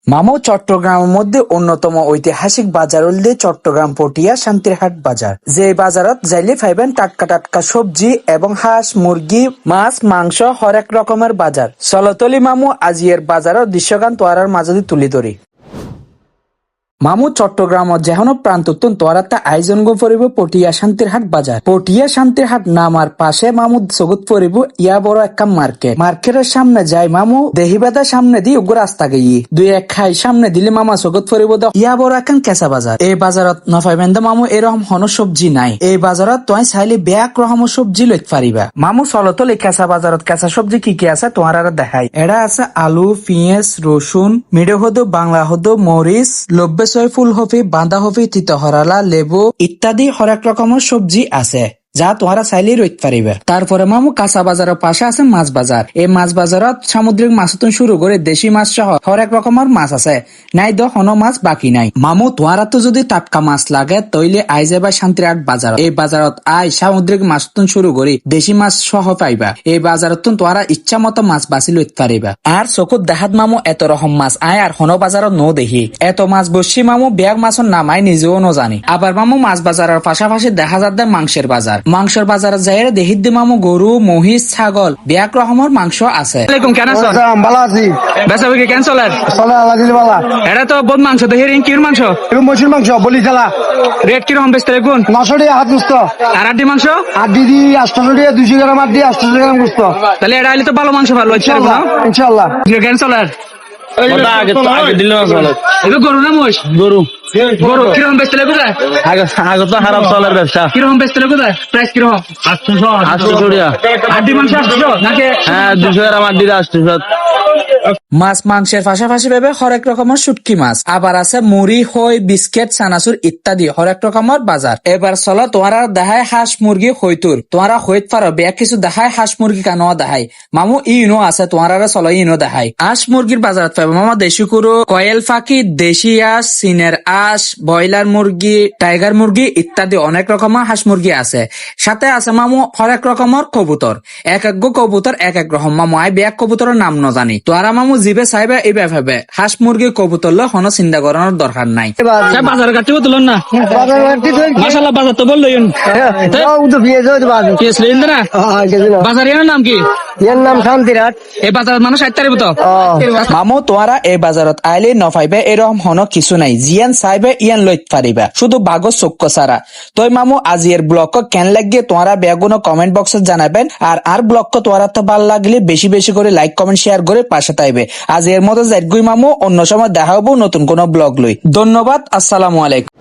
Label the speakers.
Speaker 1: মামু চট্টগ্রামের মধ্যে অন্যতম ঐতিহাসিক বাজার হল চট্টগ্রাম পটিয়া শান্তিরহাট বাজার। যে বাজারত যাইলে পাইবেন টাটকা টাটকা সবজি এবং হাঁস মুরগি মাছ মাংস হরেক রকমের বাজার। চলতলি মামু আজিয়ের বাজারের দৃশ্যগান তোয়ারার মাঝে তুলি ধরি। মামু চট্টগ্রামত যেহনো প্রান্ততুন তোয়ারাতে আয়োজন গো পড়িব পটিয়া শান্তিরহাট বাজার। পটিয়া শান্তিরহাট নামার পাশে মামু চকুত পড়িব ইয়া বড় একটা মার্কেটের সামনে যাই মামু দেহিবাদার সামনে দি উগ্র রাস্তা গিয়ে দুই এক খাই সামনে দিলে মামা চকুত পড়িব ইয়া বড় একখান কেঁচা বাজার। এই বাজারত নফাইবেন মামু এরকম হন সবজি নাই। এই বাজারত তুই চাইলে ব্যাক রকম সবজি লইত পারিবা। মামু চলতলে কেঁচা বাজারত কেঁচা সবজি কি কি আছে তোমার দেখাই। এরা আছে আলু পেঁয়াজ রসুন মিডে হদো বাংলা হদো মরিচ লব্বে ফুলকপি বাঁধাকপি তিতহরালা লেবু ইত্যাদি হরেক রকমের সবজি আছে যা তোমরা চাইলে রইত পারিবে। তারপরে মামু কাঁচা বাজারের পাশে আছে মাছ বাজার। এই মাছ বাজারত সামুদ্রিক মাছ শুরু করে দেশি মাছ সহ হরেক রকমের মাছ আছে, নাই দ হন মাছ বাকি নাই। মামু তোমরা তো যদি টাটকা মাছ লাগে তইলে আই যাবা শান্তিরহাট বাজার। এই বাজারত আই সামুদ্রিক মাছ শুরু করে দেশি মাছ সহ পাইবা। এই বাজারত তোমরা ইচ্ছা মতো মাছ বাছি লইত পারিবা। আর চকুত দেখাত মামু এত রকম মাছ আয় আর হন বাজারত নো দেখি। এত মাছ বসছি মামু ব্যাগ মাছের নামাই নিজেও ন জানি। আবার মামু মাছ বাজারের পাশাপাশি দেখা যাচ্ছে মাংসের বাজার। মাংসের বাজারে যাই দেখিত দি মামু গরু মহিষ ছাগল ব্যাক রকমের মাংস আছে। এটা তো বহুত মাংস দেখি কির মাংস
Speaker 2: মসুর মাংস বলি খেলা
Speaker 1: রেট কিরকম বেচতে গুণ
Speaker 2: 900 টাকা হাত গুস্ত
Speaker 1: আর আড্ডি মাংস
Speaker 2: আড্ডি দি 800 টাকা 200 গ্রাম আড্ডি 800 গ্রাম গুস্ত।
Speaker 1: তাহলে এটা আইলে তো ভালো মাংস ভালো
Speaker 2: ইনশাআল্লাহ
Speaker 1: ক্যান্সেলার গরু না মোষ
Speaker 2: গরু
Speaker 1: গরু কিরকম বেচতে কোথায়
Speaker 2: আগে তো হারাম চলের ব্যবসা।
Speaker 1: কিরকম বেচতে কোথায় প্রাইস কিরকম
Speaker 2: 800 টাকা
Speaker 1: আড্ডি মাংস 800 নাকি?
Speaker 2: হ্যাঁ 200 গ্রাম আড্ডি 800।
Speaker 1: মাছ মাংসের পাশাপাশি ভেবে হরেক রকমের শুটকি মাছ আবার আছে মুড়ি হই বিস্কেট চানাচুর ইত্যাদি হরেক রকমের বাজার। এবার চলো তোমারা দেখায় হাঁস মুরগি হইতুর তোমারা হইত পারো বেয়া কিছু দেখায় হাঁস মুরগি কেন দেখায় মামু ইনো আছে তোমারা চলো ইনো দেখায়। হাঁস মুরগির বাজারত পাবে মামা দেশি কুরু কয়েল ফাঁকি দেশি আঁশ চীনের আঁশ ব্রয়লার মুরগি টাইগার মুরগি ইত্যাদি অনেক রকমের হাঁস মুরগি আছে। সাথে আছে মামু হরেক রকমের কবুতর। এক এক কবুতর এক এক রকম মামু আই বেয়া কবুতরের নাম ন জানি। তোরা মামু জিবে চাইবে এইবে ভাবে হাঁস মুরগি কবুতর লো কোনো চিন্তা করানোর দরকার নাই। বাজার কাটিও তুলন না মাশাআল্লাহ বাজার তো বললো বাজারের নাম কি?
Speaker 2: এর নাম শান্তিরহাট।
Speaker 1: এই বাজার মানুষ 60 তারিখ তো মামু তোরা এই বাজারত আইলে নফাইবে এরকম হন কিছু নাই। জিয়ান চাইবে ইয়ান লইত পারিবা শুধু বাগো চক্ক সারা। তই মামু আজিয়ের ব্লগ কেন লাগিয়ে তোরা বেগুনো কমেন্ট বক্সে জানাবেন। আর ব্লগ তোরা তো ভাল লাগলে বেশি বেশি করে লাইক কমেন্ট শেয়ার করে পাশে তাইবে। আজ এর মতো যাইগুই মামু অন্য সময় দেখা হবো নতুন কোন ব্লগ লই। ধন্যবাদ, আসসালামু আলাইকুম।